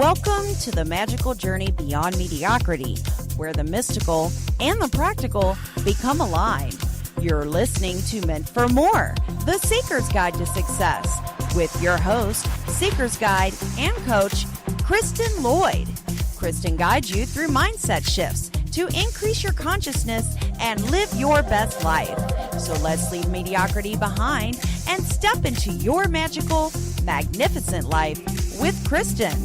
Welcome to the magical journey beyond mediocrity, where the mystical and the practical become aligned. You're listening to Meant for More, the Seeker's Guide to Success, with your host, Seeker's Guide and coach, Kristen Lloyd. Kristen guides you through mindset shifts to increase your consciousness and live your best life. So let's leave mediocrity behind and step into your magical, magnificent life with Kristen.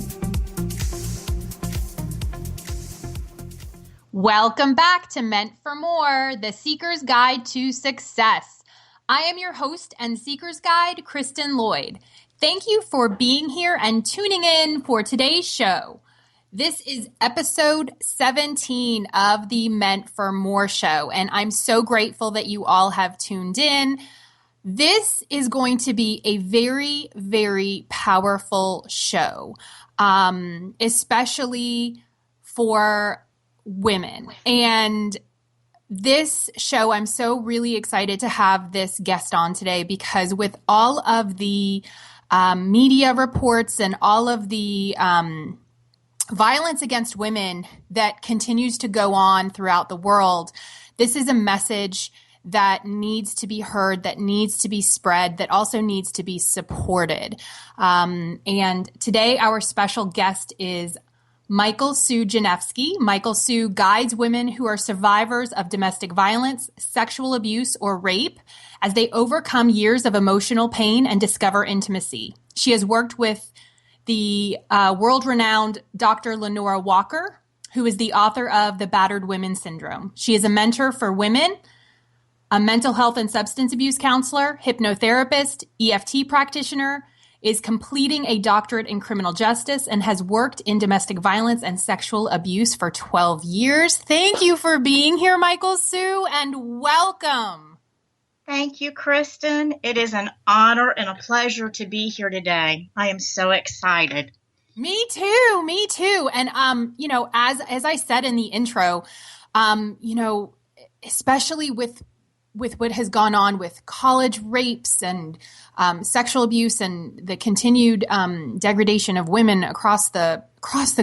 Welcome back to Meant for More, the Seeker's Guide to Success. I am your host and Seeker's Guide, Kristen Lloyd. Thank you for being here and tuning in for today's show. This is episode 17 of the Meant for More show, and I'm so grateful that you all have tuned in. This is going to be a very, very powerful show, especially for women. And this show, I'm so really excited to have this guest on today because with all of the media reports and all of the violence against women that continues to go on throughout the world, this is a message that needs to be heard, that needs to be spread, that also needs to be supported. And today our special guest is Michael Sue Jenefsky. Michael Sue guides women who are survivors of domestic violence, sexual abuse, or rape as they overcome years of emotional pain and discover intimacy. She has worked with the world-renowned Dr. Lenora Walker, who is the author of The Battered Women Syndrome. She is a mentor for women, a mental health and substance abuse counselor, hypnotherapist, EFT practitioner, is completing a doctorate in criminal justice, and has worked in domestic violence and sexual abuse for 12 years. Thank you for being here, Michael Sue, and welcome. Thank you, Kristen. It is an honor and a pleasure to be here today. I am so excited. Me too. And, as I said in the intro, especially with what has gone on with college rapes and sexual abuse and the continued degradation of women across the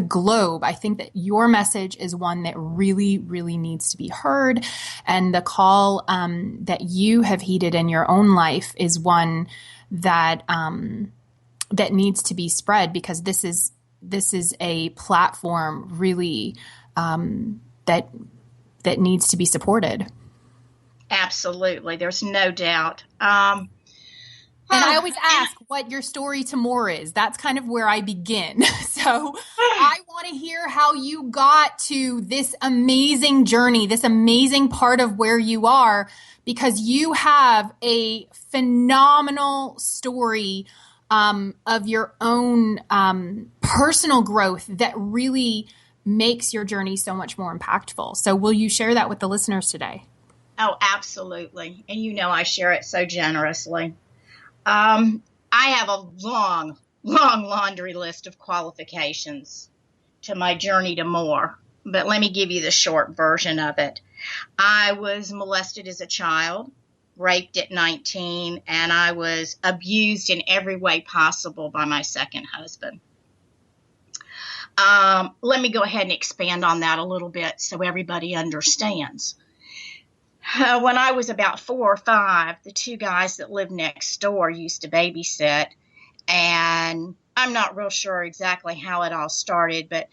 globe, I think that your message is one that really, really needs to be heard. And the call that you have heeded in your own life is one that that needs to be spread, because this is a platform really that needs to be supported. Absolutely. There's no doubt. And I always ask what your story to more is. That's kind of where I begin. So I want to hear how you got to this amazing journey, this amazing part of where you are, because you have a phenomenal story of your own personal growth that really makes your journey so much more impactful. So will you share that with the listeners today? Oh, absolutely. And I share it so generously. I have a long laundry list of qualifications to my journey to more, but let me give you the short version of it. I was molested as a child, raped at 19, and I was abused in every way possible by my second husband. Let me go ahead and expand on that a little bit so everybody understands. When I was about 4 or 5, the two guys that lived next door used to babysit, and I'm not real sure exactly how it all started, but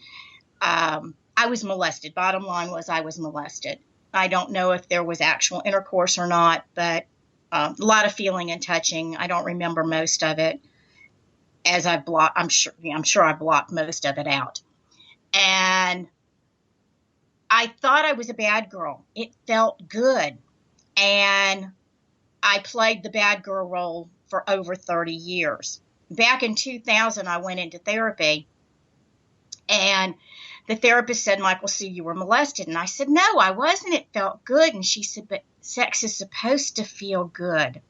I was molested. Bottom line was I was molested. I don't know if there was actual intercourse or not, but a lot of feeling and touching. I don't remember most of it, as I'm sure I blocked most of it out. And I thought I was a bad girl. It felt good. And I played the bad girl role for over 30 years. Back in 2000, I went into therapy. And the therapist said, Michael, Sue, you were molested. And I said, no, I wasn't. It felt good. And she said, but sex is supposed to feel good.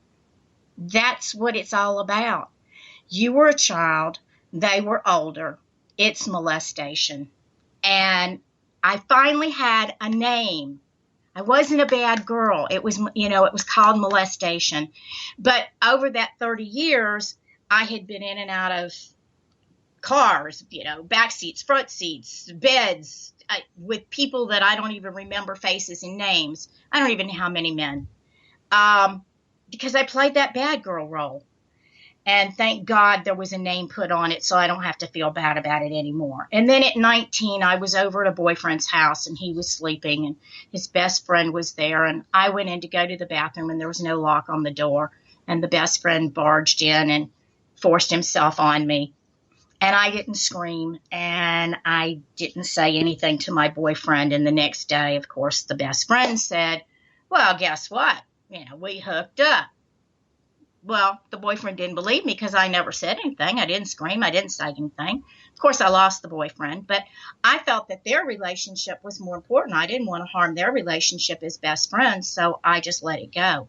That's what it's all about. You were a child. They were older. It's molestation. And I finally had a name. I wasn't a bad girl. It was, it was called molestation. But over that 30 years, I had been in and out of cars, back seats, front seats, beds, with people that I don't even remember faces and names. I don't even know how many men, because I played that bad girl role. And thank God there was a name put on it so I don't have to feel bad about it anymore. And then at 19, I was over at a boyfriend's house and he was sleeping and his best friend was there. And I went in to go to the bathroom and there was no lock on the door. And the best friend barged in and forced himself on me. And I didn't scream and I didn't say anything to my boyfriend. And the next day, of course, the best friend said, well, guess what? We hooked up. Well, the boyfriend didn't believe me because I never said anything. I didn't scream. I didn't say anything. Of course, I lost the boyfriend, but I felt that their relationship was more important. I didn't want to harm their relationship as best friends, so I just let it go.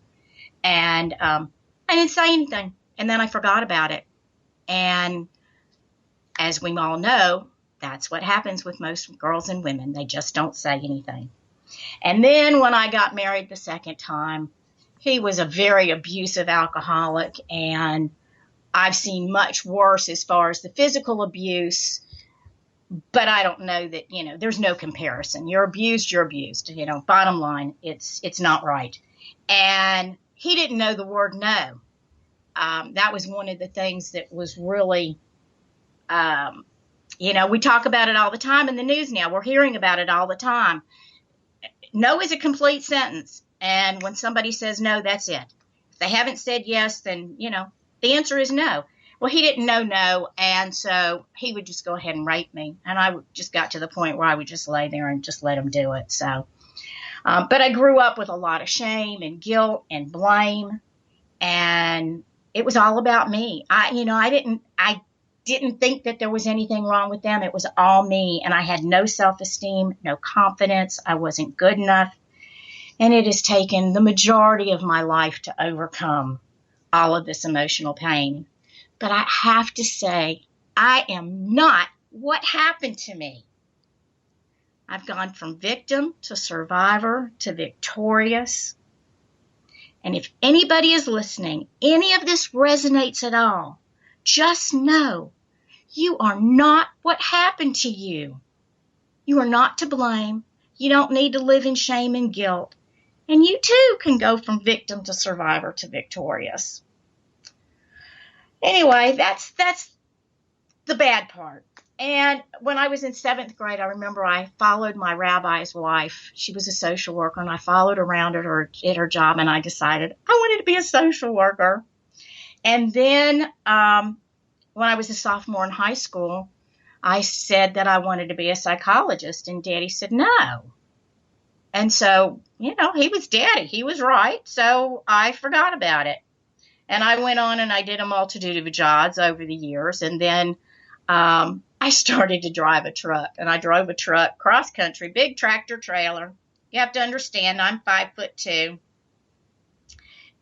And I didn't say anything, and then I forgot about it. And as we all know, that's what happens with most girls and women. They just don't say anything. And then when I got married the second time, he was a very abusive alcoholic, and I've seen much worse as far as the physical abuse, but I don't know that, there's no comparison. You're abused, bottom line, it's not right. And he didn't know the word no. That was one of the things that was really, we talk about it all the time in the news now. We're hearing about it all the time. No is a complete sentence. And when somebody says no, that's it. If they haven't said yes, then, the answer is no. Well, he didn't know no, and so he would just go ahead and rape me. And I just got to the point where I would just lay there and just let him do it. So, but I grew up with a lot of shame and guilt and blame, and it was all about me. I didn't think that there was anything wrong with them. It was all me, and I had no self-esteem, no confidence. I wasn't good enough. And it has taken the majority of my life to overcome all of this emotional pain. But I have to say, I am not what happened to me. I've gone from victim to survivor to victorious. And if anybody is listening, any of this resonates at all, just know you are not what happened to you. You are not to blame. You don't need to live in shame and guilt. And you too can go from victim to survivor to victorious. Anyway, that's the bad part. And when I was in 7th grade, I remember I followed my rabbi's wife. She was a social worker, and I followed around at her job, and I decided I wanted to be a social worker. And then when I was a sophomore in high school, I said that I wanted to be a psychologist, and Daddy said no. And so, he was Daddy. He was right. So I forgot about it. And I went on and I did a multitude of jobs over the years. And then I started to drive a truck. And I drove a truck cross country, big tractor trailer. You have to understand, I'm 5'2".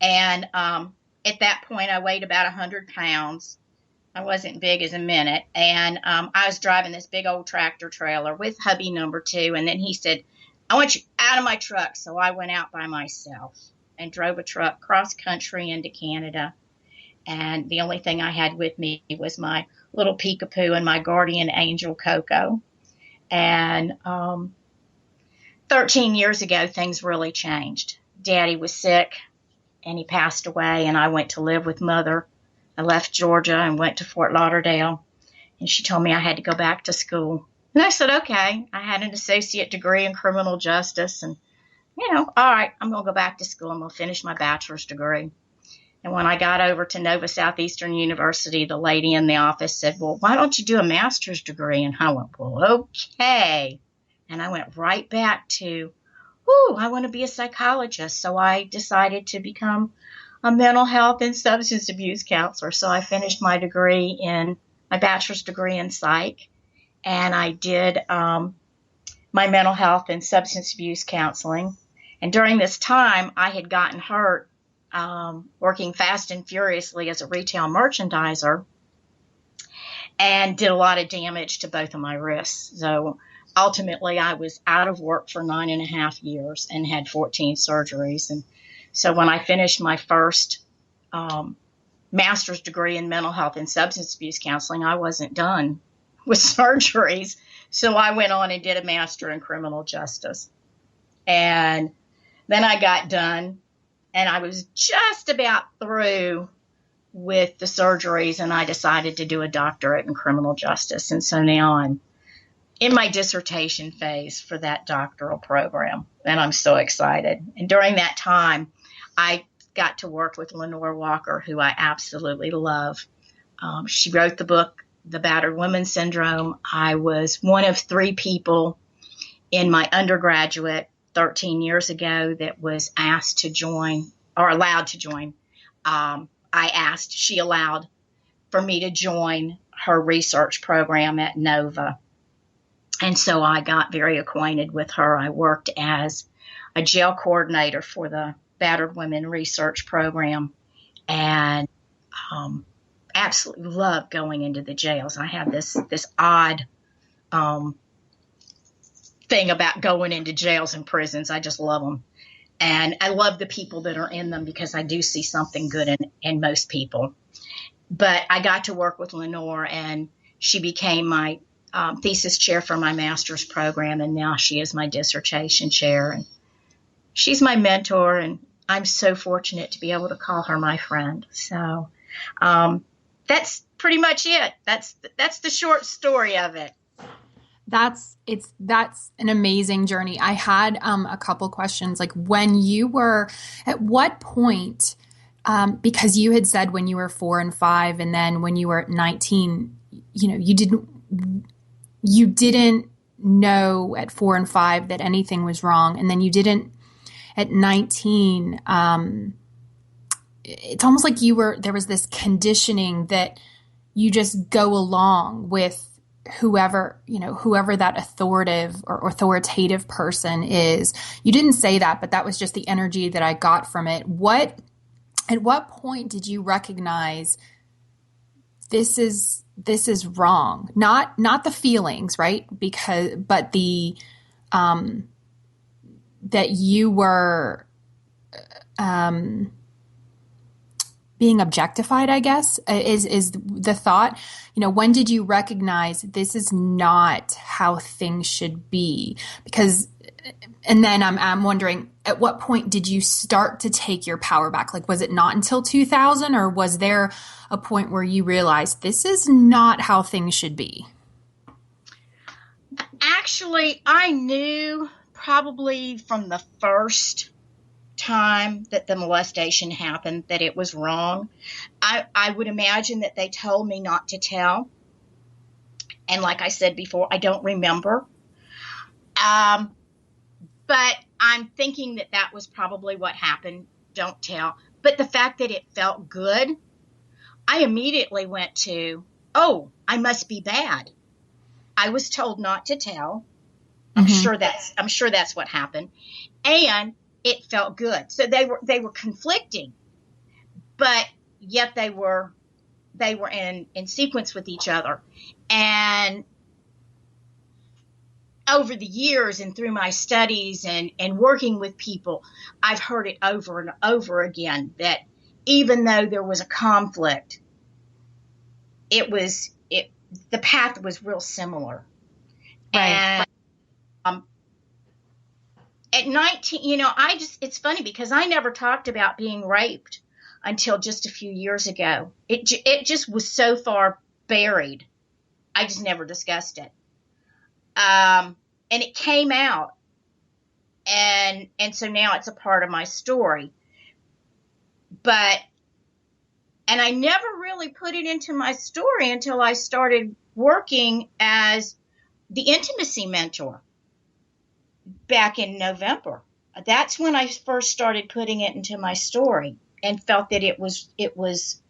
And at that point, I weighed about 100 pounds. I wasn't big as a minute. And I was driving this big old tractor trailer with hubby number 2. And then he said, I want you out of my truck. So I went out by myself and drove a truck cross country into Canada. And the only thing I had with me was my little peekapoo and my guardian angel, Coco. And 13 years ago, things really changed. Daddy was sick and he passed away, and I went to live with Mother. I left Georgia and went to Fort Lauderdale, and she told me I had to go back to school. And I said, okay. I had an associate degree in criminal justice, and, all right, I'm going to go back to school. I'm going to finish my bachelor's degree. And when I got over to Nova Southeastern University, the lady in the office said, well, why don't you do a master's degree? And I went, well, okay. And I went right back to, I want to be a psychologist. So I decided to become a mental health and substance abuse counselor. So I finished my bachelor's degree in psych. And I did my mental health and substance abuse counseling. And during this time, I had gotten hurt working fast and furiously as a retail merchandiser and did a lot of damage to both of my wrists. So ultimately, I was out of work for 9.5 years and had 14 surgeries. And so when I finished my first master's degree in mental health and substance abuse counseling, I wasn't done with surgeries. So I went on and did a master in criminal justice. And then I got done, and I was just about through with the surgeries, and I decided to do a doctorate in criminal justice. And so now I'm in my dissertation phase for that doctoral program, and I'm so excited. And during that time, I got to work with Lenore Walker, who I absolutely love. She wrote the book, The Battered Woman Syndrome. I was one of 3 people in my undergraduate 13 years ago that was asked to join, or allowed to join. She allowed for me to join her research program at Nova. And so I got very acquainted with her. I worked as a jail coordinator for the Battered Women Research Program, and absolutely love going into the jails. I have this odd thing about going into jails and prisons. I just love them. And I love the people that are in them because I do see something good in most people. But I got to work with Lenore, and she became my thesis chair for my master's program, and now she is my dissertation chair. And she's my mentor, and I'm so fortunate to be able to call her my friend. So that's pretty much it. That's the short story of it. That's an amazing journey. I had a couple questions, like when you were, at what point, because you had said when you were 4 and 5, and then when you were 19, you didn't know at 4 and 5 that anything was wrong, and then you didn't at 19. It's almost like there was this conditioning that you just go along with whoever that authoritative person is. You didn't say that, but that was just the energy that I got from it. At what point did you recognize this is wrong? Not the feelings, right? But the that you were being objectified, I guess, is the thought. When did you recognize this is not how things should be? And then I'm wondering, at what point did you start to take your power back? Like, was it not until 2000, or was there a point where you realized this is not how things should be? Actually, I knew probably from the first time that the molestation happened that it was wrong. I would imagine that they told me not to tell. And like I said before, I don't remember. But I'm thinking that was probably what happened. Don't tell. But the fact that it felt good, I immediately went to, oh, I must be bad. I was told not to tell. I'm sure that's what happened. And it felt good. So they were conflicting, but yet they were in sequence with each other. And over the years and through my studies and working with people, I've heard it over and over again that even though there was a conflict, the path was real similar. Right. And at 19, it's funny because I never talked about being raped until just a few years ago. It just was so far buried. I just never discussed it. And it came out. And so now it's a part of my story. And I never really put it into my story until I started working as the intimacy mentor back in November. That's when I first started putting it into my story and felt that it was,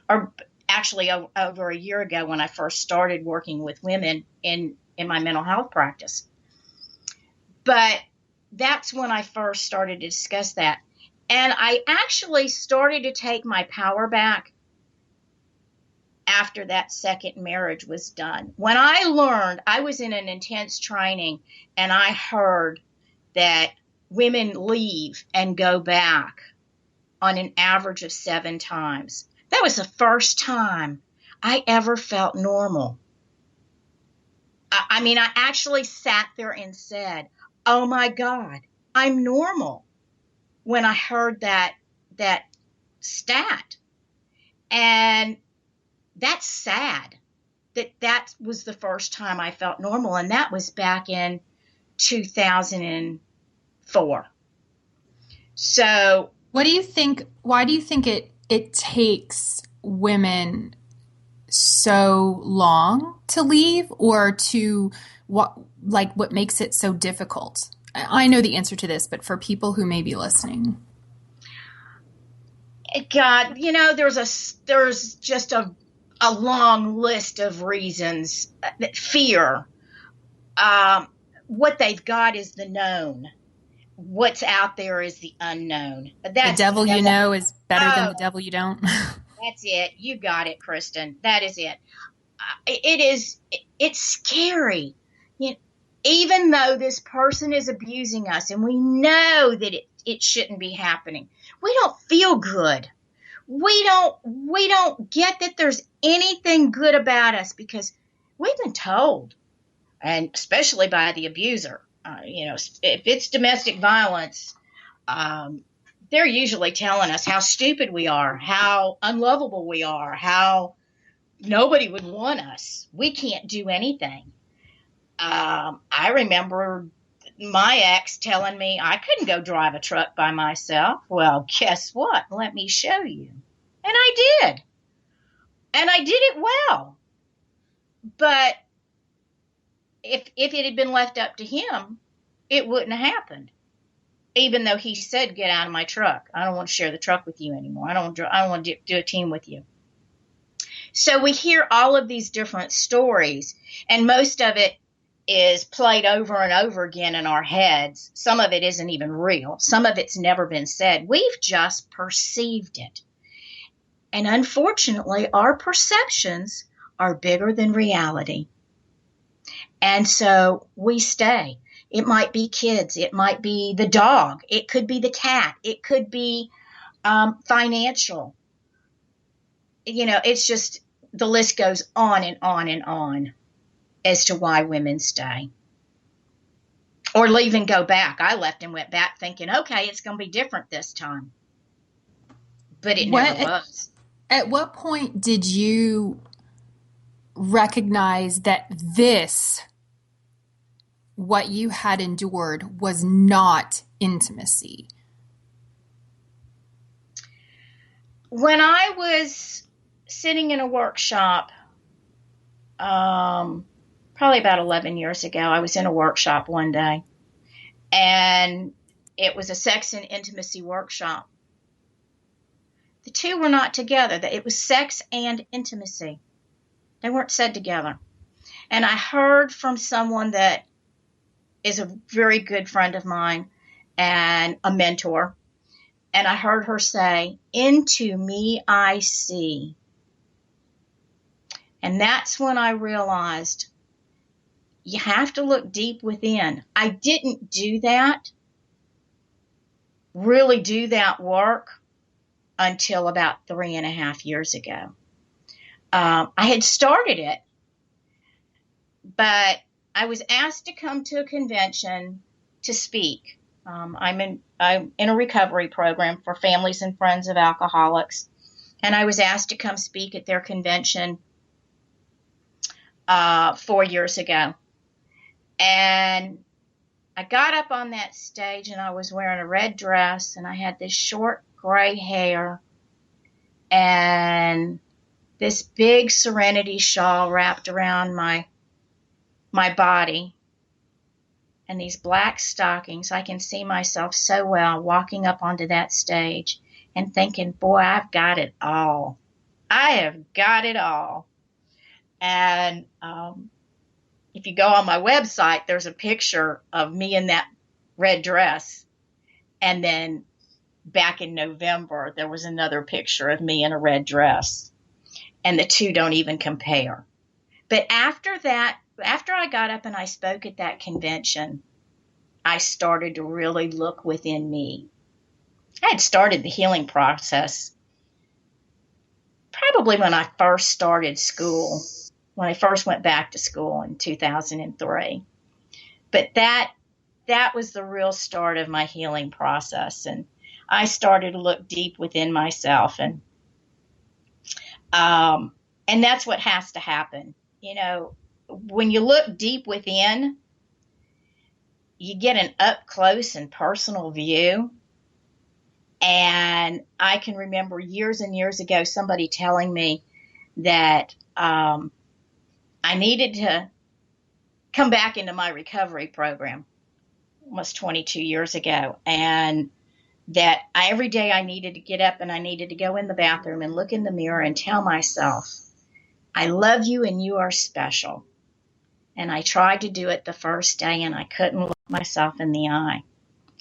or actually over a year ago when I first started working with women in my mental health practice. But that's when I first started to discuss that. And I actually started to take my power back after that second marriage was done. When I learned, I was in an intense training, and I heard that women leave and go back on an average of 7 times. That was the first time I ever felt normal. I mean, I actually sat there and said, "Oh my God, I'm normal," when I heard that stat. And that's sad that was the first time I felt normal, and that was back in 2004. So, What do you think? Why do you think it takes women so long to leave, or to what makes it so difficult? I know the answer to this, but for people who may be listening. God, there's just a long list of reasons. Fear. What they've got is the known. What's out there is the unknown. The devil you know is better than Oh, the devil you don't. that's it. You got it, Kristen. That is it. It's scary. You know, even though this person is abusing us and we know that it shouldn't be happening, we don't feel good. We don't get that there's anything good about us because we've been told, and especially by the abuser. If it's domestic violence, they're usually telling us how stupid we are, how unlovable we are, how nobody would want us. We can't do anything. I remember my ex telling me I couldn't go drive a truck by myself. Well, guess what? Let me show you. And I did. And I did it well. But if it had been left up to him, it wouldn't have happened. Even though he said, "Get out of my truck. I don't want to share the truck with you anymore. I don't want to do a team with you." So we hear all of these different stories, and most of it is played over and over again in our heads. Some of it isn't even real. Some of it's never been said. We've just perceived it. And unfortunately, our perceptions are bigger than reality. And so we stay. It might be kids. It might be the dog. It could be the cat. It could be financial. It's just the list goes on and on and on as to why women stay. Or leave and go back. I left and went back thinking, okay, it's going to be different this time. But it never was. At what point did you recognize that what you had endured, was not intimacy? When I was sitting in a workshop, probably about 11 years ago, I was in a workshop one day, and it was a sex and intimacy workshop. The two were not together. It was sex and intimacy. They weren't said together. And I heard from someone that is a very good friend of mine and a mentor. And I heard her say, "Into me I see." And that's when I realized you have to look deep within. I didn't really do that work until about 3.5 years ago. I had started it, but I was asked to come to a convention to speak. I'm in a recovery program for families and friends of alcoholics, and I was asked to come speak at their convention 4 years ago. And I got up on that stage, and I was wearing a red dress, and I had this short gray hair and this big serenity shawl wrapped around my body, and these black stockings. I can see myself so well walking up onto that stage and thinking, boy, I've got it all. I have got it all. And if you go on my website, there's a picture of me in that red dress. And then back in November, there was another picture of me in a red dress. And the two don't even compare. But after I got up and I spoke at that convention, I started to really look within me. I had started the healing process probably when I first started school, when I first went back to school in 2003. But that was the real start of my healing process. And I started to look deep within myself. And that's what has to happen. You know, when you look deep within, you get an up close and personal view. And I can remember years and years ago somebody telling me that I needed to come back into my recovery program almost 22 years ago, and that every day I needed to get up and I needed to go in the bathroom and look in the mirror and tell myself, I love you and you are special. And I tried to do it the first day and I couldn't look myself in the eye.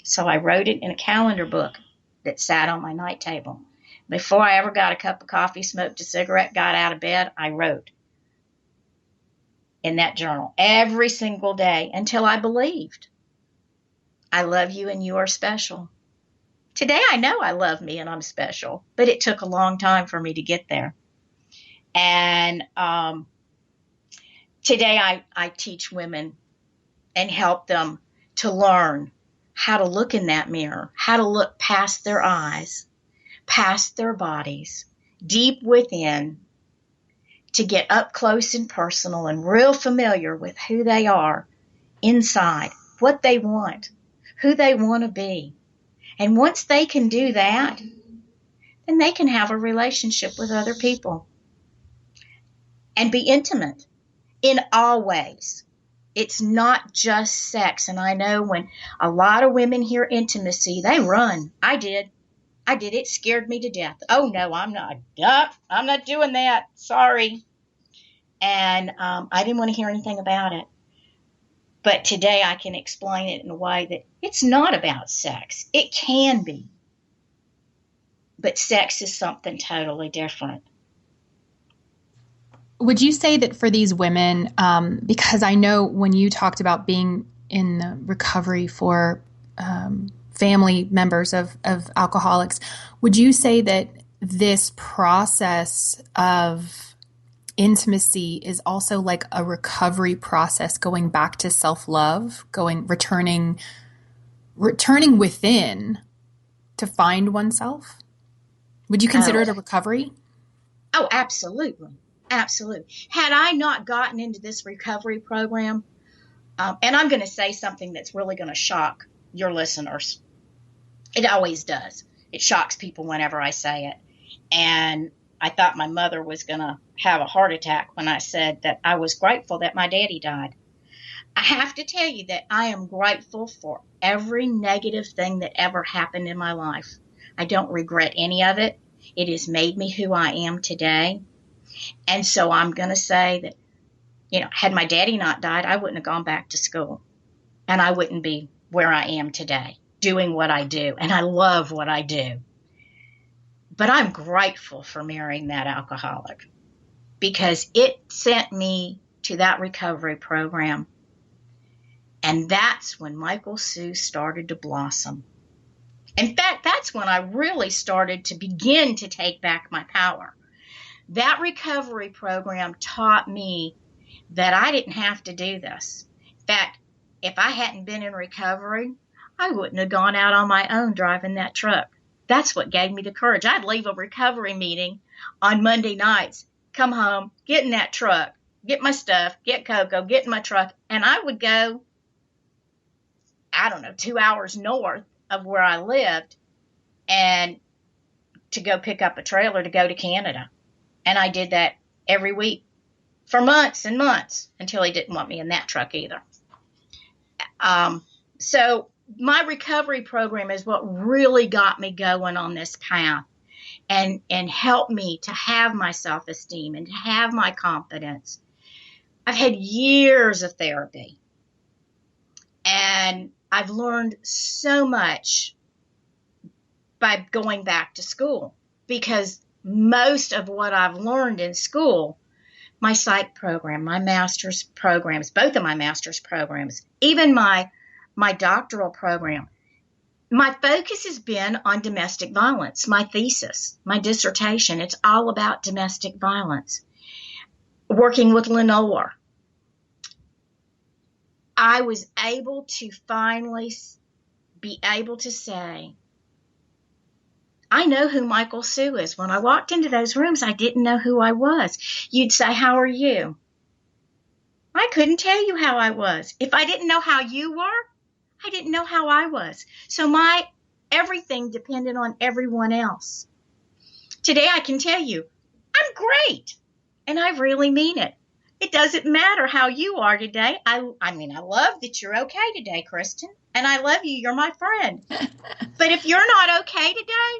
So I wrote it in a calendar book that sat on my night table. Before I ever got a cup of coffee, smoked a cigarette, got out of bed, I wrote in that journal every single day until I believed. I love you and you are special. Today I know I love me and I'm special, but it took a long time for me to get there. And today I teach women and help them to learn how to look in that mirror, how to look past their eyes, past their bodies, deep within, to get up close and personal and real familiar with who they are inside, what they want, who they want to be. And once they can do that, then they can have a relationship with other people and be intimate in all ways. It's not just sex. And I know when a lot of women hear intimacy, they run. I did. It scared me to death. Oh, no, I'm not. I'm not doing that. Sorry. And I didn't want to hear anything about it. But today I can explain it in a way that it's not about sex. It can be. But sex is something totally different. Would you say that for these women, because I know when you talked about being in the recovery for family members of alcoholics, would you say that this process of intimacy is also like a recovery process, going back to self-love, returning within to find oneself? Would you consider it a recovery? Oh, absolutely. Absolutely. Had I not gotten into this recovery program, and I'm going to say something that's really going to shock your listeners. It always does. It shocks people whenever I say it. And I thought my mother was going to have a heart attack when I said that I was grateful that my daddy died. I have to tell you that I am grateful for every negative thing that ever happened in my life. I don't regret any of it. It has made me who I am today. And so I'm going to say that, you know, had my daddy not died, I wouldn't have gone back to school. And I wouldn't be where I am today, doing what I do. And I love what I do. But I'm grateful for marrying that alcoholic because it sent me to that recovery program. And that's when Michael Sue started to blossom. In fact, that's when I really started to begin to take back my power. That recovery program taught me that I didn't have to do this. In fact, if I hadn't been in recovery, I wouldn't have gone out on my own driving that truck. That's what gave me the courage. I'd leave a recovery meeting on Monday nights, come home, get in that truck, get my stuff, get Coco, get in my truck, and I would go, 2 hours north of where I lived and to go pick up a trailer to go to Canada. And I did that every week for months and months until he didn't want me in that truck either. So my recovery program is what really got me going on this path and helped me to have my self-esteem and to have my confidence. I've had years of therapy and I've learned so much by going back to school because most of what I've learned in school, my psych program, my master's programs, both of my master's programs, even my doctoral program, My focus has been on domestic violence. My thesis, my dissertation, it's all about domestic violence. Working with Lenore, I was able to finally be able to say, I know who Michael Sue is. When I walked into those rooms, I didn't know who I was. You'd say, how are you? I couldn't tell you how I was. If I didn't know how you were, I didn't know how I was. So my everything depended on everyone else. Today I can tell you, I'm great. And I really mean it. It doesn't matter how you are today. I love that you're okay today, Kristen. And I love you. You're my friend. But if you're not okay today,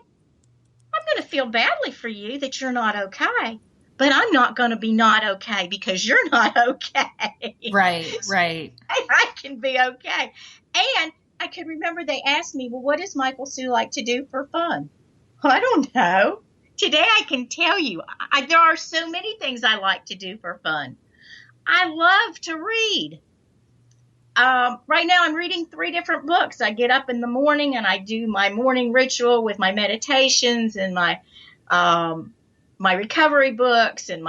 I'm going to feel badly for you that you're not okay. But I'm not going to be not okay because you're not okay. Right, right. I can be okay. And I can remember they asked me, well, what does Michael Sue like to do for fun? Well, I don't know. Today I can tell you, there are so many things I like to do for fun. I love to read. Right now I'm reading 3 different books. I get up in the morning and I do my morning ritual with my meditations and my recovery books, and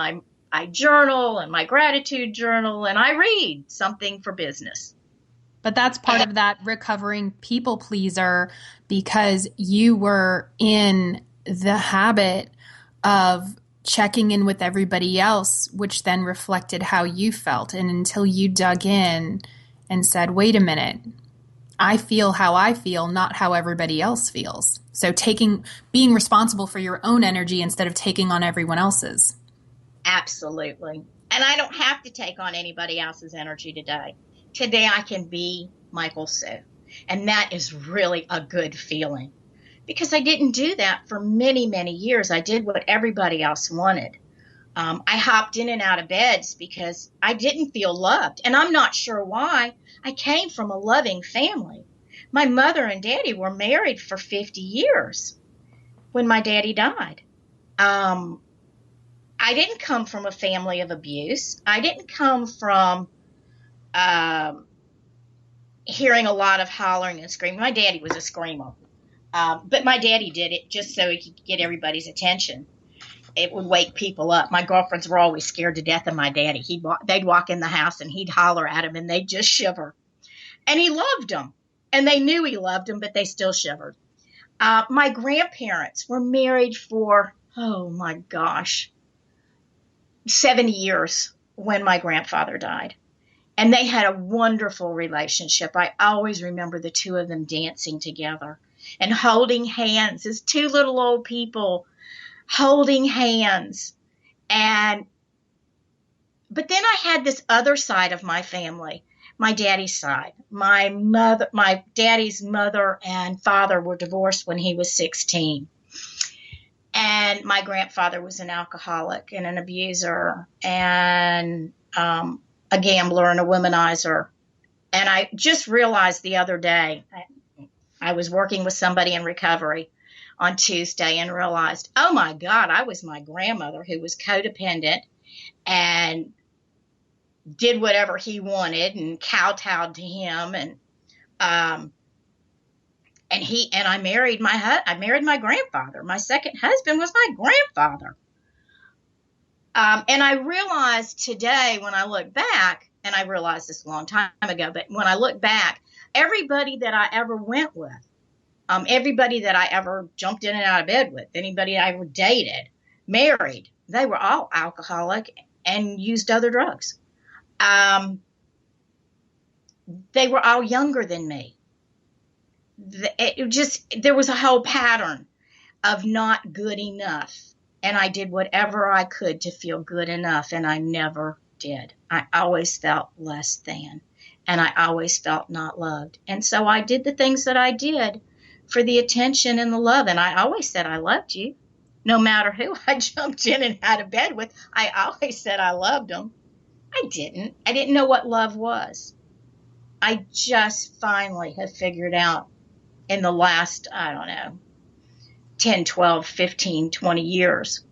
I journal and my gratitude journal, and I read something for business. But that's part of that recovering people pleaser, because you were in the habit of checking in with everybody else, which then reflected how you felt. And until you dug in and said, wait a minute, I feel how I feel, not how everybody else feels. So being responsible for your own energy instead of taking on everyone else's. Absolutely. And I don't have to take on anybody else's energy today. Today I can be Michael Sue. And that is really a good feeling, because I didn't do that for many, many years. I did what everybody else wanted. I hopped in and out of beds because I didn't feel loved. And I'm not sure why. I came from a loving family. My mother and daddy were married for 50 years when my daddy died. I didn't come from a family of abuse. I didn't come from hearing a lot of hollering and screaming. My daddy was a screamer. But my daddy did it just so he could get everybody's attention. It would wake people up. My girlfriends were always scared to death of my daddy. They'd walk in the house and he'd holler at them and they'd just shiver. And he loved them. And they knew he loved them, but they still shivered. My grandparents were married for, oh my gosh, 70 years when my grandfather died. And they had a wonderful relationship. I always remember the 2 of them dancing together and holding hands as 2 little old people holding hands. But then I had this other side of my family, my daddy's side. My daddy's mother and father were divorced when he was 16. And my grandfather was an alcoholic and an abuser and a gambler and a womanizer. And I just realized the other day, I was working with somebody in recovery on Tuesday and realized, oh my God, I was my grandmother who was codependent and did whatever he wanted and kowtowed to him. And I married my grandfather. My second husband was my grandfather. And I realized today when I look back, and I realized this a long time ago, but when I look back, everybody that I ever went with, everybody that I ever jumped in and out of bed with, anybody I ever dated, married, they were all alcoholic and used other drugs. They were all younger than me. There was a whole pattern of not good enough. And I did whatever I could to feel good enough, and I never did. I always felt less than, and I always felt not loved. And so I did the things that I did for the attention and the love. And I always said I loved you. No matter who I jumped in and out of bed with, I always said I loved them. I didn't know what love was. I just finally have figured out in the last, 10, 12, 15, 20 years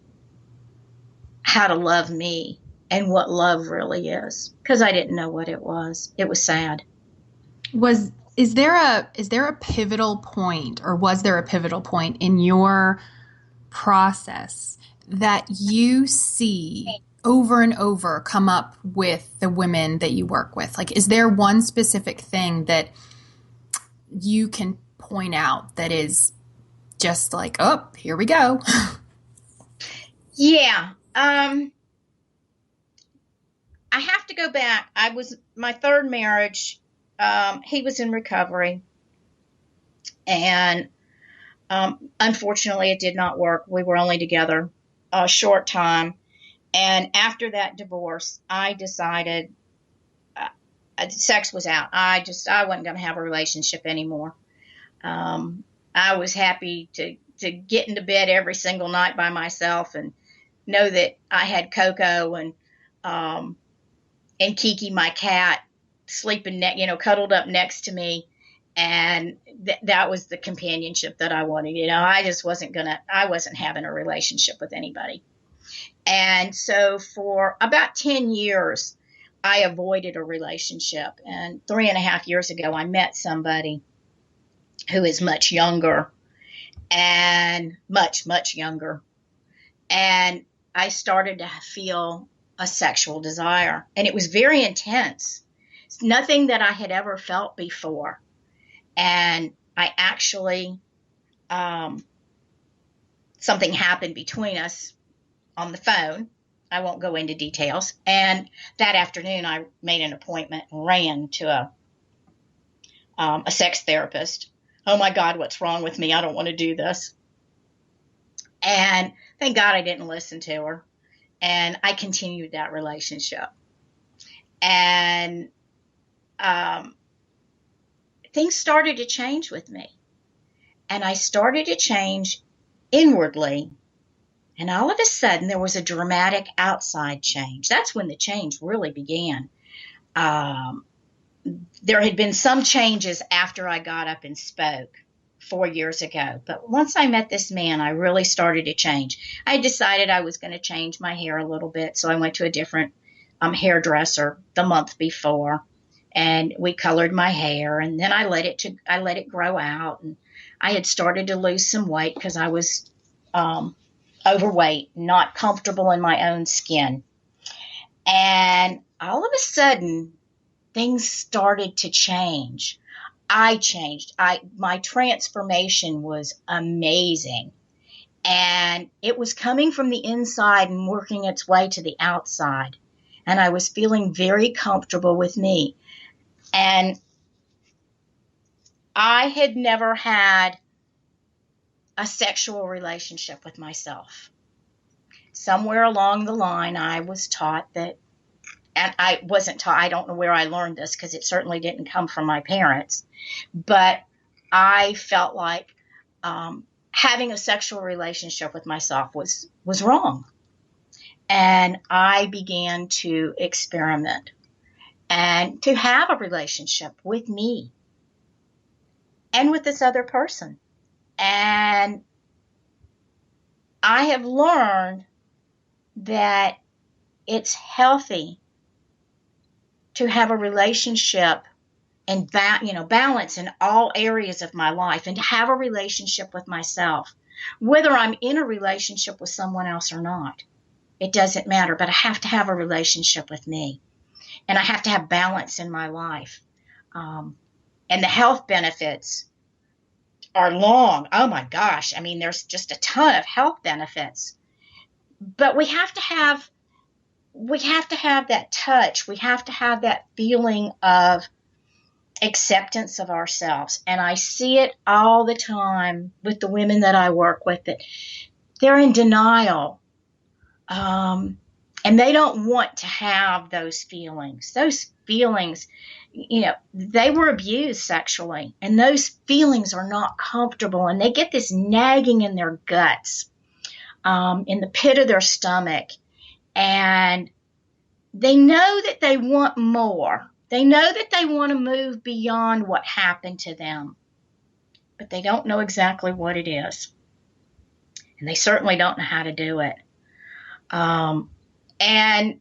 how to love me and what love really is, because I didn't know what it was. It was sad. Was Is there a pivotal point, or was there a pivotal point in your process that you see over and over come up with the women that you work with? Like, is there one specific thing that you can point out that is just like, oh, here we go? Yeah. I have to go back. My third marriage. He was in recovery, and unfortunately, it did not work. We were only together a short time, and after that divorce, I decided sex was out. I wasn't going to have a relationship anymore. I was happy to get into bed every single night by myself and know that I had Coco and Kiki, my cat, sleeping, cuddled up next to me. And that was the companionship that I wanted. I wasn't having a relationship with anybody. And so for about 10 years, I avoided a relationship. And 3.5 years ago, I met somebody who is much younger and much, much younger. And I started to feel a sexual desire. And it was very intense. It's nothing that I had ever felt before. And I actually, something happened between us on the phone. I won't go into details. And that afternoon, I made an appointment and ran to a sex therapist. Oh my God, what's wrong with me? I don't want to do this. And thank God I didn't listen to her. And I continued that relationship. And things started to change with me. And I started to change inwardly. And all of a sudden, there was a dramatic outside change. That's when the change really began. There had been some changes after I got up and spoke 4 years ago. But once I met this man, I really started to change. I decided I was going to change my hair a little bit. So I went to a different hairdresser the month before. And we colored my hair. And then I let it grow out. And I had started to lose some weight because I was overweight, not comfortable in my own skin. And all of a sudden, things started to change. I changed. My transformation was amazing. And it was coming from the inside and working its way to the outside. And I was feeling very comfortable with me. And I had never had a sexual relationship with myself. Somewhere along the line, I was taught that, and I wasn't taught, I don't know where I learned this because it certainly didn't come from my parents, but I felt like having a sexual relationship with myself was wrong. And I began to experiment and to have a relationship with me and with this other person. And I have learned that it's healthy to have a relationship and balance in all areas of my life, and to have a relationship with myself, whether I'm in a relationship with someone else or not. It doesn't matter, but I have to have a relationship with me, and I have to have balance in my life. And the health benefits are long. Oh my gosh. I mean, there's just a ton of health benefits, but we have to have that touch. We have to have that feeling of acceptance of ourselves. And I see it all the time with the women that I work with, that they're in denial. And they don't want to have those feelings. Those feelings, they were abused sexually, and those feelings are not comfortable, and they get this nagging in their guts, in the pit of their stomach, and they know that they want more. They know that they want to move beyond what happened to them, but they don't know exactly what it is, and they certainly don't know how to do it. And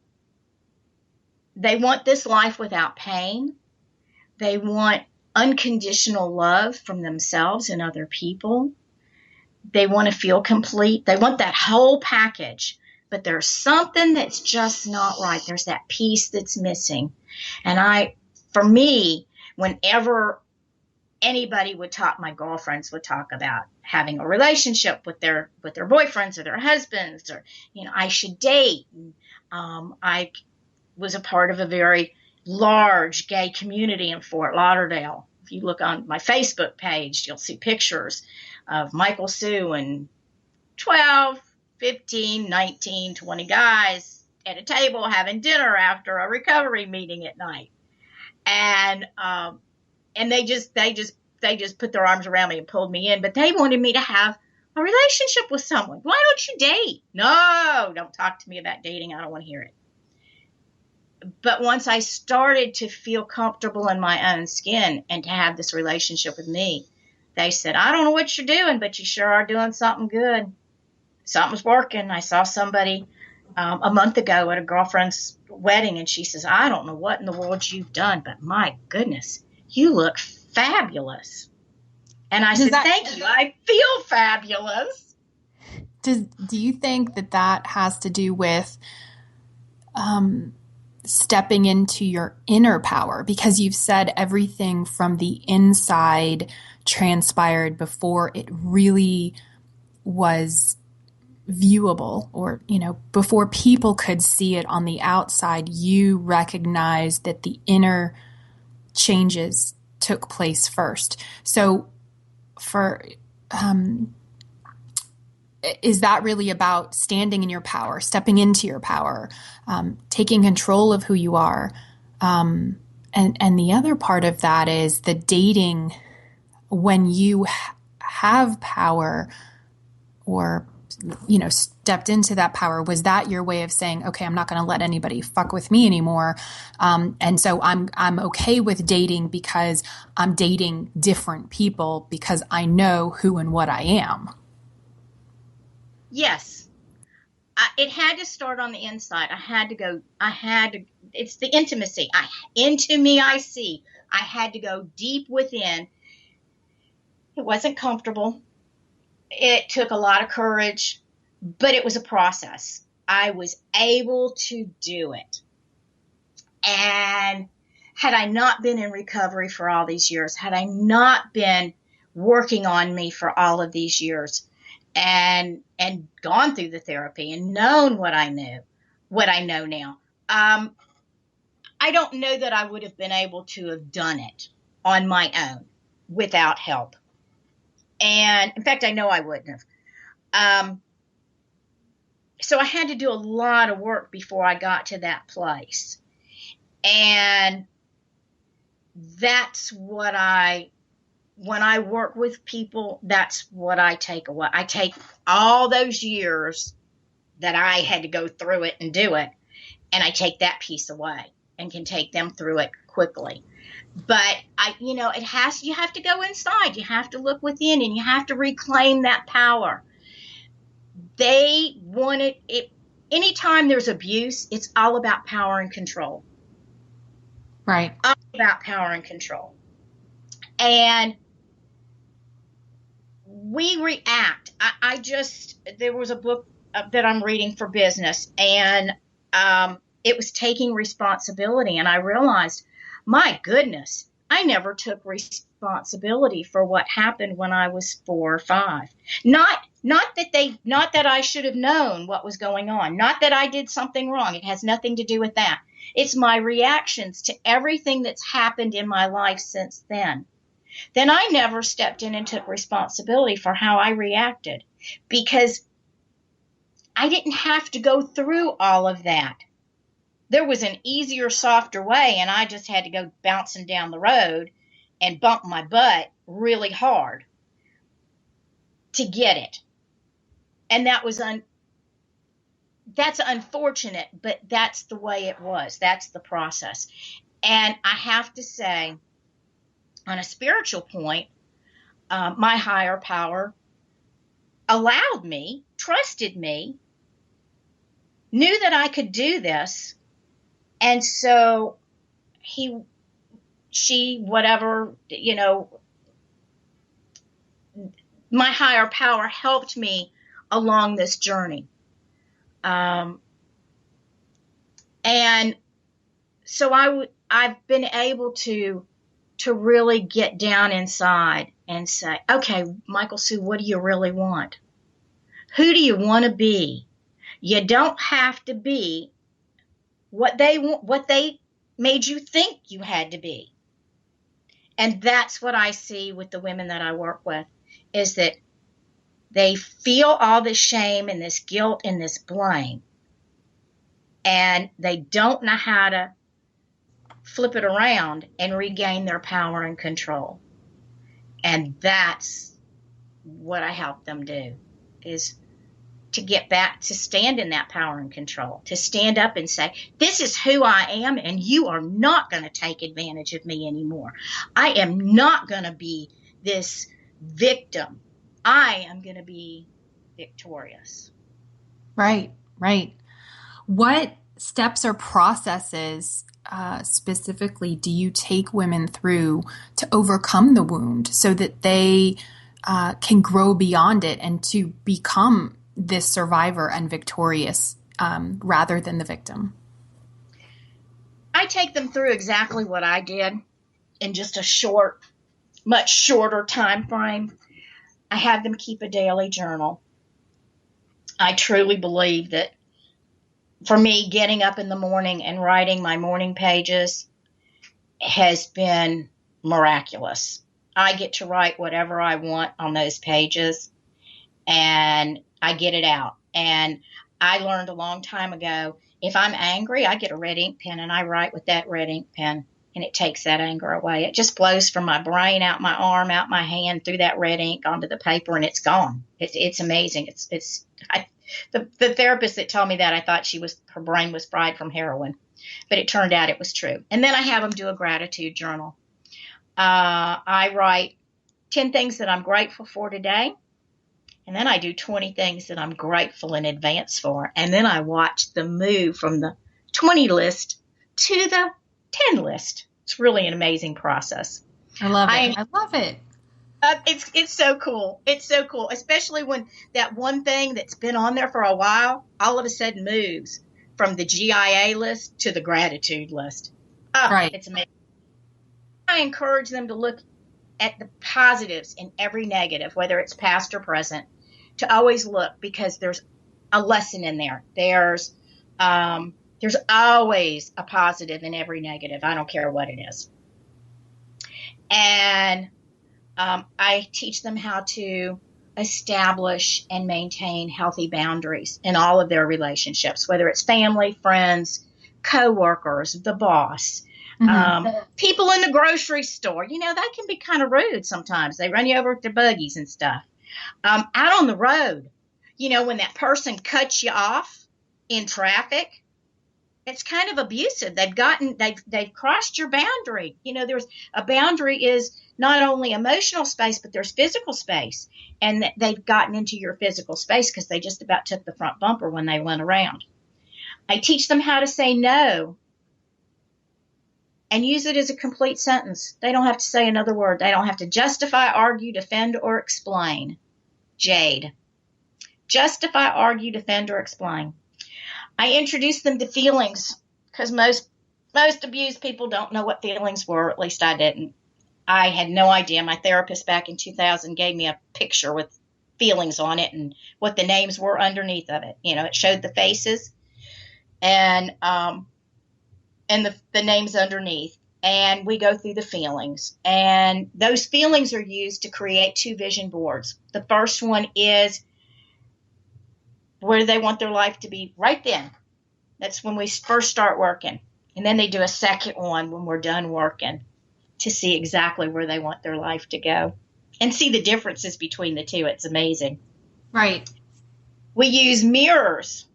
they want this life without pain. They want unconditional love from themselves and other people. They want to feel complete. They want that whole package. But there's something that's just not right. There's that piece that's missing. And for me, whenever anybody would talk, my girlfriends would talk about having a relationship with their boyfriends or their husbands, or, I should date. I was a part of a very large gay community in Fort Lauderdale. If you look on my Facebook page, you'll see pictures of Michael, Sue, and 12, 15, 19, 20 guys at a table having dinner after a recovery meeting at night. And they just put their arms around me and pulled me in, but they wanted me to have a relationship with someone. Why don't you date? No, don't talk to me about dating. I don't want to hear it. But once I started to feel comfortable in my own skin and to have this relationship with me, they said, I don't know what you're doing, but you sure are doing something good. Something's working. I saw somebody a month ago at a girlfriend's wedding, and she says, I don't know what in the world you've done, but my goodness, you look fabulous. And I said, thank you. I feel fabulous. Do you think that has to do with stepping into your inner power? Because you've said everything from the inside transpired before it really was viewable, or, before people could see it on the outside. You recognized that the inner changes took place first. So is that really about standing in your power, stepping into your power, taking control of who you are? And the other part of that is the dating when you have power, or, stepped into that power. Was that your way of saying, okay, I'm not going to let anybody fuck with me anymore? And so I'm okay with dating because I'm dating different people because I know who and what I am. Yes. It had to start on the inside. It's the intimacy. Into me, I see. I had to go deep within. It wasn't comfortable. It took a lot of courage, but it was a process. I was able to do it. And had I not been in recovery for all these years, had I not been working on me for all of these years, and gone through the therapy and known what I know now, I don't know that I would have been able to have done it on my own without help. And in fact, I know I wouldn't have. So I had to do a lot of work before I got to that place. And that's what when I work with people, that's what I take away. I take all those years that I had to go through it and do it, and I take that piece away and can take them through it quickly. But you have to go inside. You have to look within, and you have to reclaim that power. They wanted it. Anytime there's abuse, it's all about power and control. Right. All about power and control. And we react. There was a book that I'm reading for business, and it was taking responsibility. And I realized, my goodness, I never took responsibility for what happened when I was 4 or 5. Not that I should have known what was going on. Not that I did something wrong. It has nothing to do with that. It's my reactions to everything that's happened in my life since then. Then I never stepped in and took responsibility for how I reacted, because I didn't have to go through all of that. There was an easier, softer way, and I just had to go bouncing down the road and bump my butt really hard to get it. And that's unfortunate, but that's the way it was. That's the process. And I have to say, on a spiritual point, my higher power allowed me, trusted me, knew that I could do this. And so whatever, my higher power helped me along this journey. And so I've been able to really get down inside and say, okay, Michael Sue, what do you really want? Who do you want to be? You don't have to be what they made you think you had to be. And that's what I see with the women that I work with, is that they feel all this shame and this guilt and this blame, and they don't know how to flip it around and regain their power and control. And that's what I help them do, is to get back, to stand in that power and control, to stand up and say, this is who I am, and you are not going to take advantage of me anymore. I am not going to be this victim. I am going to be victorious. Right, right. What steps or processes specifically do you take women through to overcome the wound so that they can grow beyond it and to become this survivor and victorious rather than the victim? I take them through exactly what I did in just a much shorter time frame. I have them keep a daily journal. I truly believe that for me, getting up in the morning and writing my morning pages has been miraculous. I get to write whatever I want on those pages, and I get it out. And I learned a long time ago, if I'm angry, I get a red ink pen and I write with that red ink pen, and it takes that anger away. It just flows from my brain, out my arm, out my hand, through that red ink onto the paper, and it's gone. It's amazing. The therapist that told me that, I thought her brain was fried from heroin, but it turned out it was true. And then I have them do a gratitude journal. I write 10 things that I'm grateful for today. And then I do 20 things that I'm grateful in advance for. And then I watch them move from the 20 list to the 10 list. It's really an amazing process. I love it. I love it. It's so cool. It's so cool, especially when that one thing that's been on there for a while all of a sudden moves from the GIA list to the gratitude list. Oh, right. It's amazing. I encourage them to look at the positives in every negative, whether it's past or present, to always look, because there's a lesson in there. There's always a positive in every negative. I don't care what it is. And I teach them how to establish and maintain healthy boundaries in all of their relationships, whether it's family, friends, coworkers, the boss, people in the grocery store. They can be kind of rude sometimes. They run you over with their buggies and stuff. Out on the road, when that person cuts you off in traffic, it's kind of abusive. They've crossed your boundary. There's a boundary is not only emotional space, but there's physical space. And they've gotten into your physical space because they just about took the front bumper when they went around. I teach them how to say no and use it as a complete sentence. They don't have to say another word. They don't have to justify, argue, defend, or explain. Jade. Justify, argue, defend, or explain. I introduce them to feelings, because most abused people don't know what feelings were. At least I didn't. I had no idea. My therapist back in 2000 gave me a picture with feelings on it and what the names were underneath of it. It showed the faces and the names underneath. And we go through the feelings. And those feelings are used to create 2 vision boards. The first one is where do they want their life to be right then. That's when we first start working. And then they do a second one when we're done working, to see exactly where they want their life to go and see the differences between the two. It's amazing. Right. We use mirrors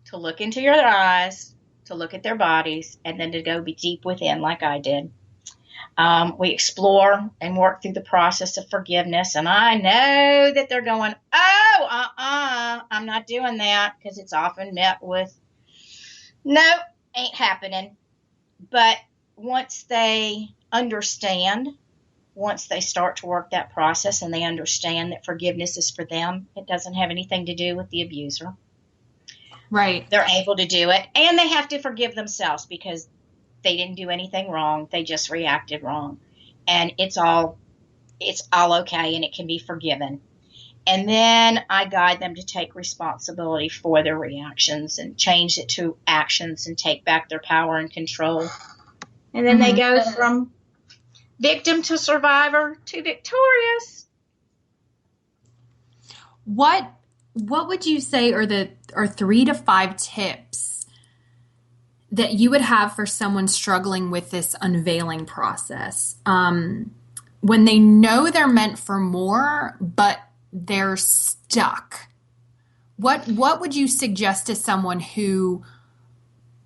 to look into your eyes, to look at their bodies, and then to go be deep within like I did. We explore and work through the process of forgiveness. And I know that they're going, I'm not doing that, because it's often met with, no, ain't happening. But once they understand, once they start to work that process and they understand that forgiveness is for them, it doesn't have anything to do with the abuser. Right. They're able to do it, and they have to forgive themselves because they didn't do anything wrong. They just reacted wrong, and it's all okay, and it can be forgiven. And then I guide them to take responsibility for their reactions and change it to actions and take back their power and control. And then they go from victim to survivor to victorious. What would you say are 3 to 5 tips that you would have for someone struggling with this unveiling process? When they know they're meant for more, but they're stuck. What would you suggest to someone who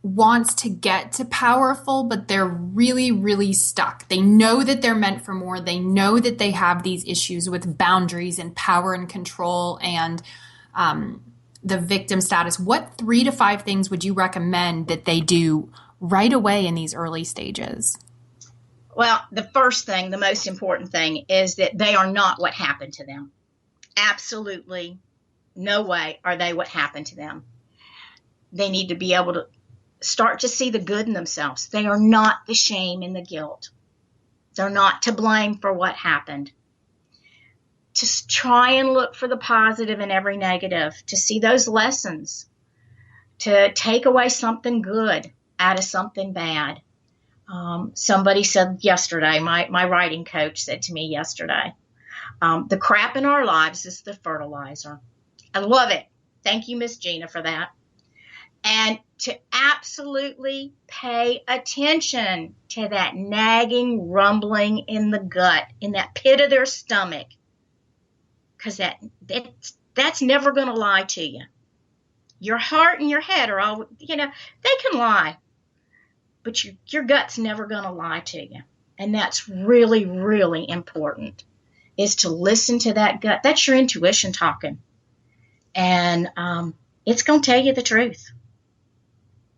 wants to get to powerful, but they're really, really stuck? They know that they're meant for more. They know that they have these issues with boundaries and power and control and the victim status. What 3 to 5 things would you recommend that they do right away in these early stages? Well, the first thing, the most important thing, is that they are not what happened to them. Absolutely no way are they what happened to them. They need to be able to start to see the good in themselves. They are not the shame and the guilt. They're not to blame for what happened. To try and look for the positive in every negative, to see those lessons, to take away something good out of something bad. Somebody said yesterday, my writing coach said to me yesterday, the crap in our lives is the fertilizer. I love it. Thank you, Miss Gina, for that. And to absolutely pay attention to that nagging, rumbling in the gut, in that pit of their stomach, because that's never going to lie to you. Your heart and your head are all, they can lie, but your gut's never going to lie to you. And that's really, really important, is to listen to that gut. That's your intuition talking. And it's going to tell you the truth.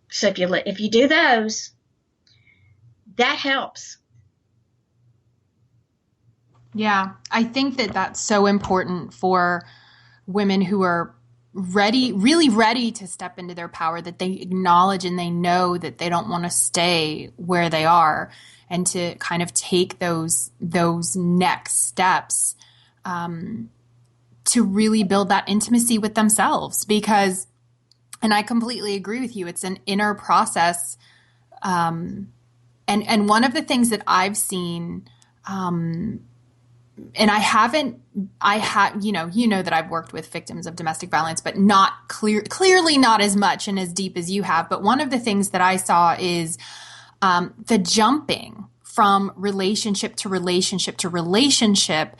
So if you do those, that helps. Yeah, I think that that's so important for women who are ready, really ready to step into their power, that they acknowledge and they know that they don't want to stay where they are, and to kind of take those next steps to really build that intimacy with themselves. Because, and I completely agree with you, it's an inner process. And one of the things that I've seen, and you know that I've worked with victims of domestic violence, but clearly not as much and as deep as you have. But one of the things that I saw is the jumping from relationship to relationship to relationship,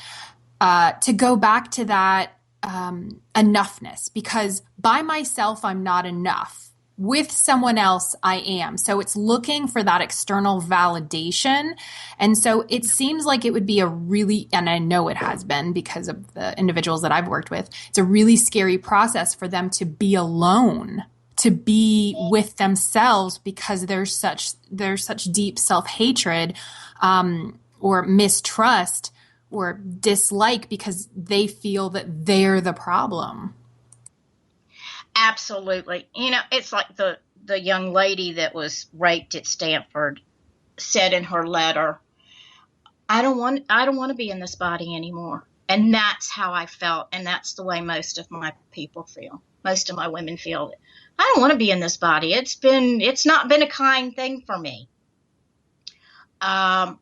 to go back to that enoughness, because by myself, I'm not enough. With someone else, I am. So it's looking for that external validation. And so it seems like it would be and I know it has been because of the individuals that I've worked with, it's a really scary process for them to be alone, to be with themselves, because there's such deep self-hatred or mistrust or dislike, because they feel that they're the problem. Absolutely. It's like the young lady that was raped at Stanford said in her letter, I don't want to be in this body anymore. And that's how I felt. And that's the way most of my people feel. Most of my women feel that I don't want to be in this body. It's not been a kind thing for me. And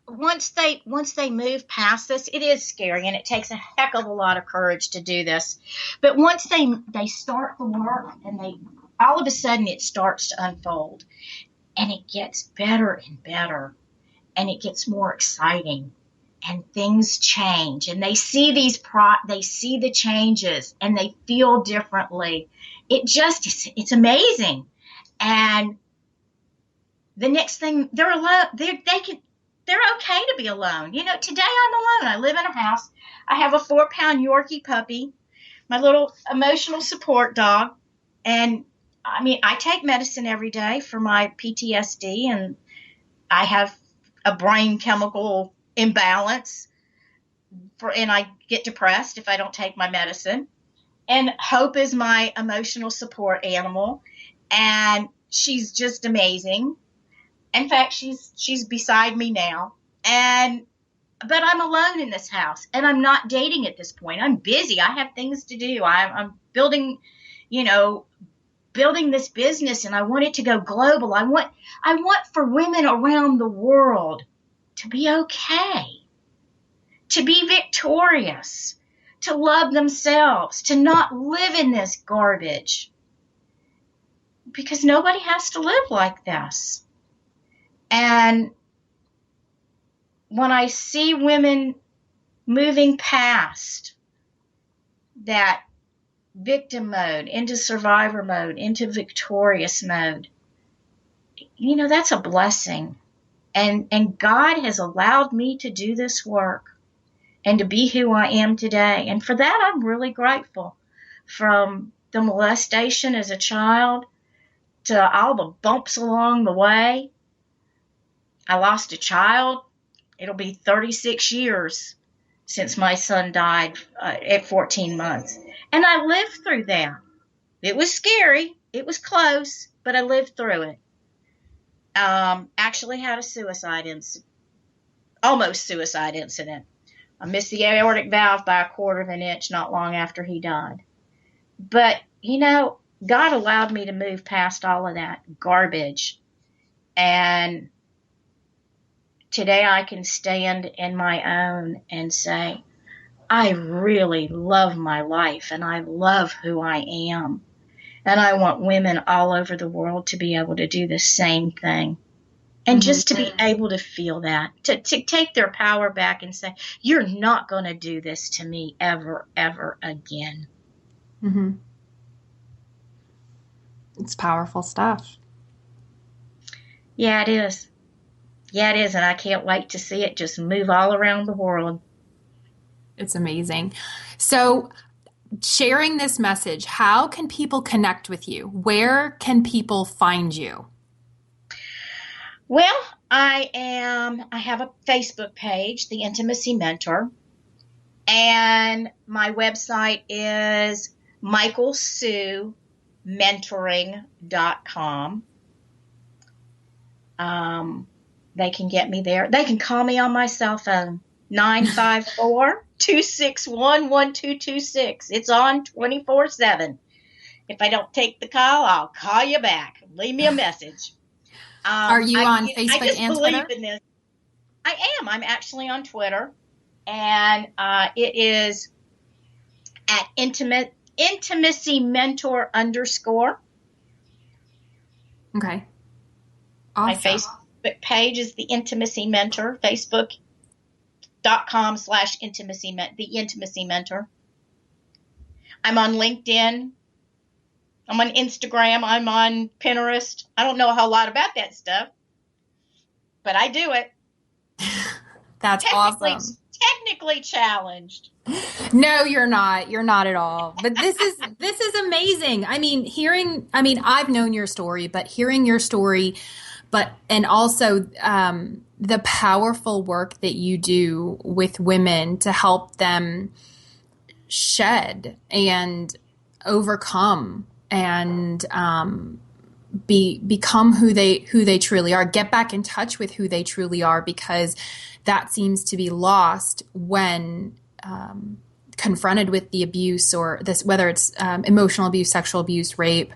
once they move past this, it is scary, and it takes a heck of a lot of courage to do this. But once they start the work, and all of a sudden it starts to unfold, and it gets better and better, and it gets more exciting, and things change, and they see they see the changes, and they feel differently. It's amazing. And the next thing, they're alone. They're okay to be alone. Today I'm alone. I live in a house. I have a 4-pound Yorkie puppy, my little emotional support dog, and I mean, I take medicine every day for my PTSD, and I have a brain chemical imbalance and I get depressed if I don't take my medicine. And Hope is my emotional support animal, and she's just amazing. In fact, she's beside me now. But I'm alone in this house, and I'm not dating at this point. I'm busy. I have things to do. I'm building, building this business, and I want it to go global. I want for women around the world to be okay, to be victorious, to love themselves, to not live in this garbage, because nobody has to live like this. And when I see women moving past that victim mode into survivor mode, into victorious mode, that's a blessing. And God has allowed me to do this work and to be who I am today. And for that, I'm really grateful. From the molestation as a child to all the bumps along the way. I lost a child. It'll be 36 years since my son died at 14 months. And I lived through that. It was scary. It was close, but I lived through it. Actually had a suicide incident, almost suicide incident. I missed the aortic valve by 1/4 of an inch not long after he died. But, God allowed me to move past all of that garbage. And today I can stand in my own and say, I really love my life and I love who I am. And I want women all over the world to be able to do the same thing. And just to be able to feel that, to take their power back and say, you're not going to do this to me ever, ever again. Mm-hmm. It's powerful stuff. Yeah, it is. Yeah, it is. And I can't wait to see it just move all around the world. It's amazing. So, sharing this message, how can people connect with you? Where can people find you? Well, I have a Facebook page, The Intimacy Mentor, and my website is michaelsuementoring.com. They can get me there. They can call me on my cell phone, 954-261-1226. It's on 24/7. If I don't take the call, I'll call you back. Leave me a message. Are you on Facebook I just and believe Twitter? in this. I am. I'm actually on Twitter, and it is at Intimacy Mentor _. Okay. Awesome. My Facebook page is The Intimacy Mentor, facebook.com/the Intimacy Mentor. I'm on LinkedIn. I'm on Instagram. I'm on Pinterest. I don't know a whole lot about that stuff, but I do it. That's awesome. Technically challenged. No, you're not. You're not at all. But this is amazing. I mean, I've known your story, but hearing your story, and also the powerful work that you do with women to help them shed and overcome and become who they truly are, get back in touch with who they truly are, because that seems to be lost when confronted with the abuse or this, whether it's emotional abuse, sexual abuse, rape.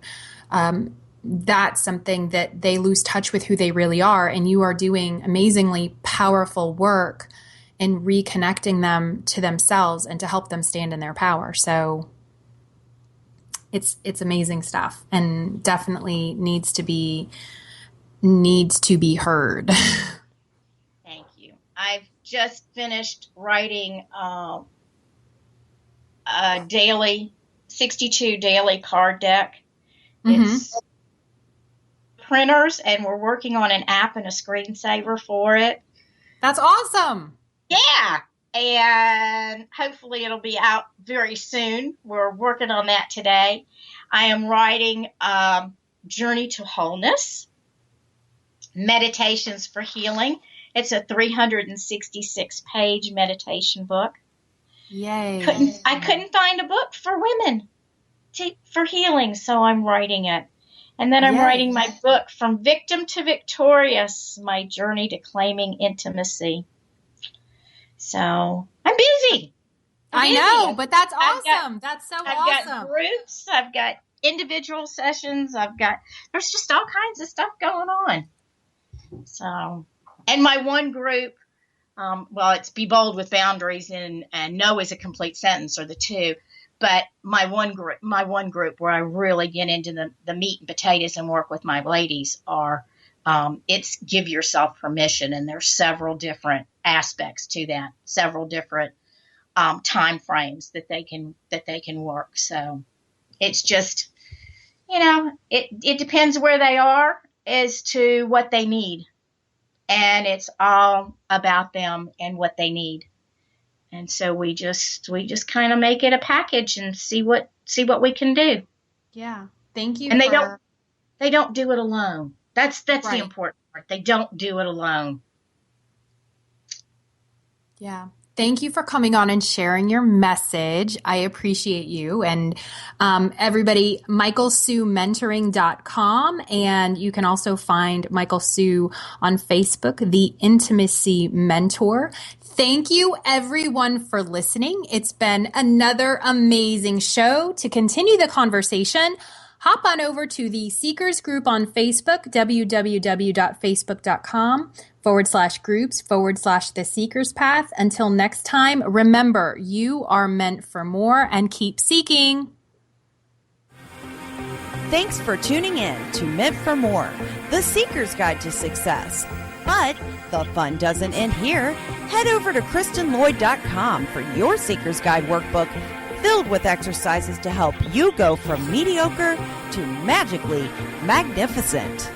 That's something that they lose touch with who they really are. And you are doing amazingly powerful work in reconnecting them to themselves and to help them stand in their power. So it's amazing stuff, and definitely needs to be heard. Thank you. I've just finished writing a daily 62 daily card deck. It's printers, and we're working on an app and a screensaver for it. That's awesome. Yeah. And hopefully it'll be out very soon. We're working on that today. I am writing Journey to Wholeness, Meditations for Healing. It's a 366-page meditation book. Yay. I couldn't find a book for women for healing, so I'm writing it. And then I'm writing my book, From Victim to Victorious, My Journey to Claiming Intimacy. So I'm busy. I know, but that's awesome. That's so awesome. I've got groups. I've got individual sessions. There's just all kinds of stuff going on. So, and my one group, it's Be Bold with Boundaries and No is a Complete Sentence are the two. But my one group where I really get into the meat and potatoes and work with my ladies it's Give Yourself Permission. And there's several different aspects to that, several different time frames that they can work. So it's just, it depends where they are as to what they need. And it's all about them and what they need. And so we just kind of make it a package and see what we can do. Yeah. Thank you. And they don't do it alone. That's right. The important part. They don't do it alone. Yeah. Thank you for coming on and sharing your message. I appreciate you. And everybody, michaelsuementoring.com. And you can also find Michael Sue on Facebook, The Intimacy Mentor. Thank you, everyone, for listening. It's been another amazing show. To continue the conversation, hop on over to the Seekers group on Facebook, www.facebook.com/groups/The Seekers Path. Until next time, remember, you are meant for more and keep seeking. Thanks for tuning in to Meant for More, the Seeker's Guide to Success. But the fun doesn't end here. Head over to KristenLloyd.com for your Seeker's Guide workbook filled with exercises to help you go from mediocre to magically magnificent.